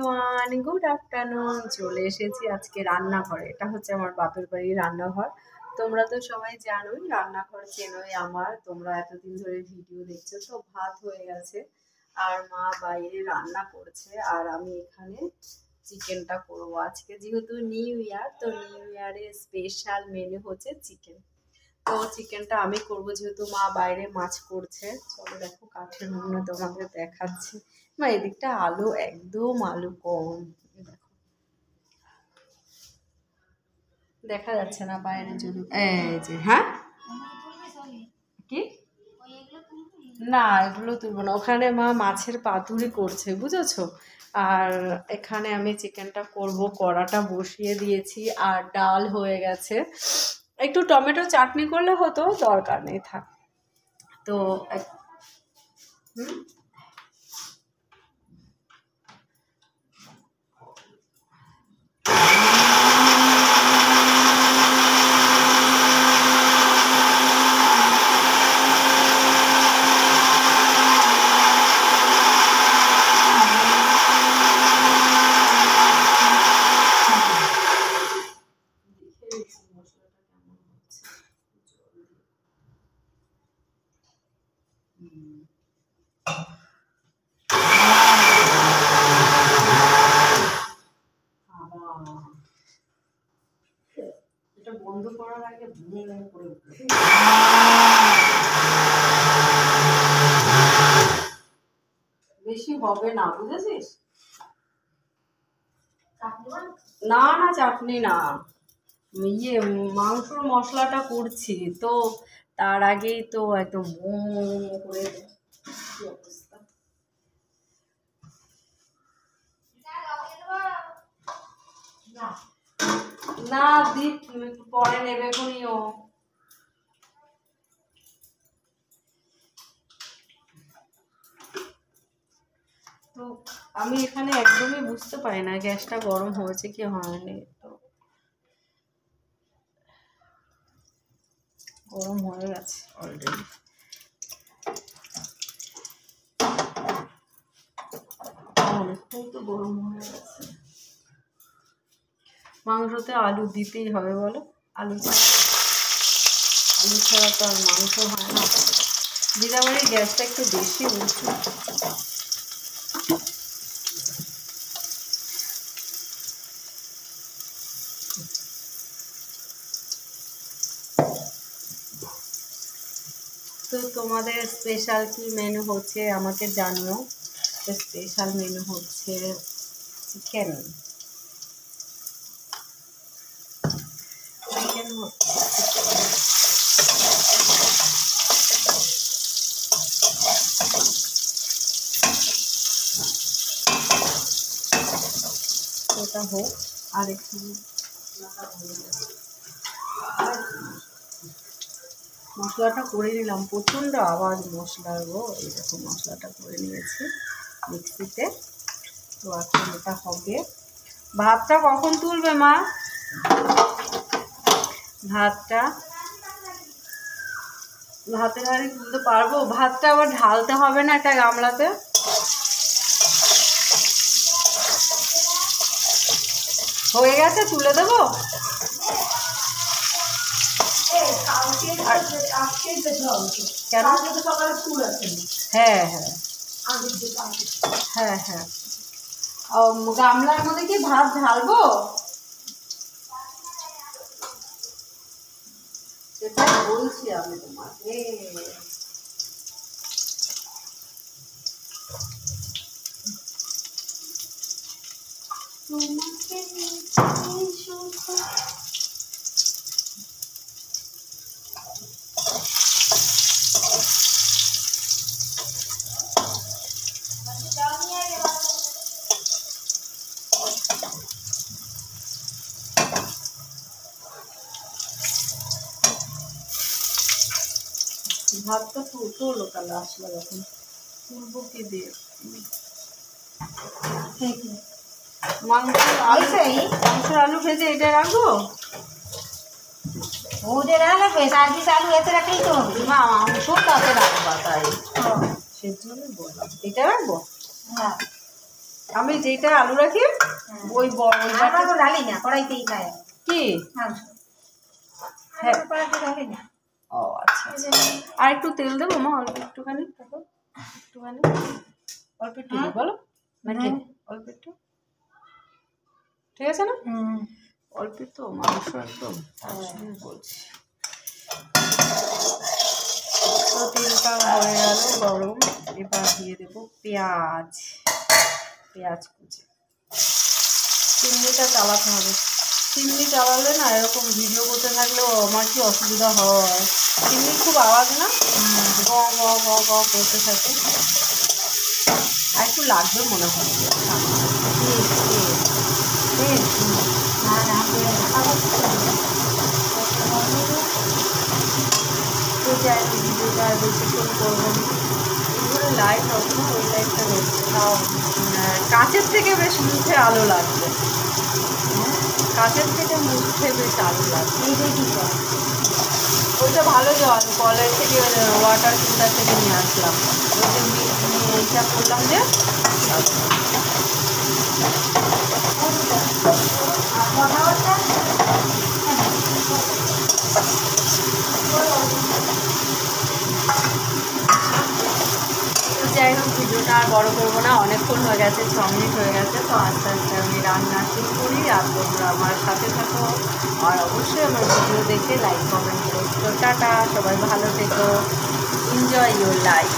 Everyone, good afternoon. চলে এসেছি আজকে রান্নাঘরে। এটা হচ্ছে আমার বাপের বাড়ির রান্নাঘর। তোমরা তো সবাই জানোই, রান্নাঘর চেনোই আমার। তোমরা এতদিন ধরে ভিডিও দেখছো। তো ভাত হয়ে গেছে আর মা বাইরে রান্না করছে, আর আমি এখানে চিকেনটা করবো আজকে। যেহেতু নিউ ইয়ার, তো নিউ ইয়ারে স্পেশাল মেনু হচ্ছে চিকেন। তো চিকেনটা আমি করবো, যেহেতু মা বাইরে মাছ করছে। চলো দেখো, কাঠের উনুনে তোমাদের দেখাচ্ছি। মা এদিকটা আলু একদম আলু কম, দেখো দেখা যাচ্ছে না বাইরে যদি। এই যে, হ্যাঁ কি না, এগুলো তুলবো না। ওখানে মা মাছের পাতুরি করছে, বুঝেছো। আর এখানে আমি চিকেনটা করব, কড়াটা বসিয়ে দিয়েছি আর ডাল হয়ে গেছে। একটু টমেটো চাটনি করলে হতো, দরকার নেই, থাক। তো এটা বন্ধ করার আগে করে বেশি হবে না, বুঝেছিস। না না, চাটনি না, মাংসর মশলাটা করছি তো। তার আগেই তো একদম করে কি অবস্থা। না দীপ, তুমি একটু পরে নেবে কোনিও। তো আমি এখানে একদমই বুঝতে পারি না গ্যাসটা গরম হয়েছে কি হয়নি। তো গরম হয়ে গেছে অলরেডি। অনেকটাই তো গরম হয়ে গেছে। মাংসতে আলু দিতেই হবে, বলো। আলু ছাড়া তো আর মাংস হয় না। দিদাবাড়ির গ্যাসটা একটু বেশি উঁচু। তো তোমাদের স্পেশাল কি মেনু হচ্ছে আমাকে জানিও। স্পেশাল মেনু হচ্ছে চিকেন। চিকেন হচ্ছে ওটা হোক, আর একটু মশলাটা করে নিলাম। প্রচণ্ড আওয়াজ মশলার গো। এই দেখো মশলাটা করে নিয়েছি মিক্সিতে। তো এখন এটা হবে। ভাতটা কখন তুলবে মা? ভাতের হাঁড়ি তুলতে পারবো? ভাতটা আবার ঢালতে হবে না একটা গামলাতে? হয়ে গেছে, তুলে দেবো। কেন? হ্যাঁ হ্যাঁ হ্যাঁ হ্যাঁ। গামলার মধ্যে কি ভাত ঢালবো? সেটাই বলছি আমি তোমাকে। ভাতটা ফুটো লোকালে আসলো যখন, তুলবো কি দিয়ে? মাংসের আলু ভেজে এটা রাখবো। ওদের রাখবে, সার্ভিস আলু এতে রাখলেই তো হবে। মা মাংস তাতে রাখবা, তাই সেজন্যই বললাম এটা রাখবো। হ্যাঁ আমি যেটা আলু রাখি ওই বড় তো ঢালি না, কড়াইতেই খায় কি মাংস। হ্যাঁ কড়াইতে ঢালি না। ও আচ্ছা আর একটু তেল দেবো মা অল্প একটুখানি অল্প একটু দিই বলো নাকি অল্প একটু ঠিক আছে না অল্প একটু মাংস একদম বলছি তো তেলটা হয়ে গেল গরম এবার দিয়ে দেবো পেঁয়াজ কুচি চিমনিটা চালাতে হবে চিমনি চালালে না এরকম ভিডিও করতে থাকলেও আমার কি অসুবিধা হয় চিমনির খুব আওয়াজ না গ গ গ গ করতে থাকে আর একটু লাগবে মনে হয় তো যাই ভিডিওটা বেশিক্ষণ করবো না এগুলো লাইট হবে না ওই লাইটটা রয়েছে তাও কাঁচের থেকে বেশ মুখে আলো লাগবে কাঁচের থেকে মুখে বেশ আলো লাগবে এইটাই ঠিক আছে। ওইটা ভালো জল কলের থেকে ওয়াটার ফিল্টার থেকে নিয়ে আসলাম ওই যে এইটা করলাম যে যাই হোক ভিডিওটা আর বড় করবো না অনেকক্ষণ হয়ে গেছে 6 মিনিট হয়ে গেছে তো আস্তে আস্তে আমি রান্না শুরু করি আর তোমরা আমার সাথে থাকো আর অবশ্যই আমার ভিডিও দেখে লাইক কমেন্ট করো তো টাটা সবাই ভালো থেকো এনজয় ইউর লাইফ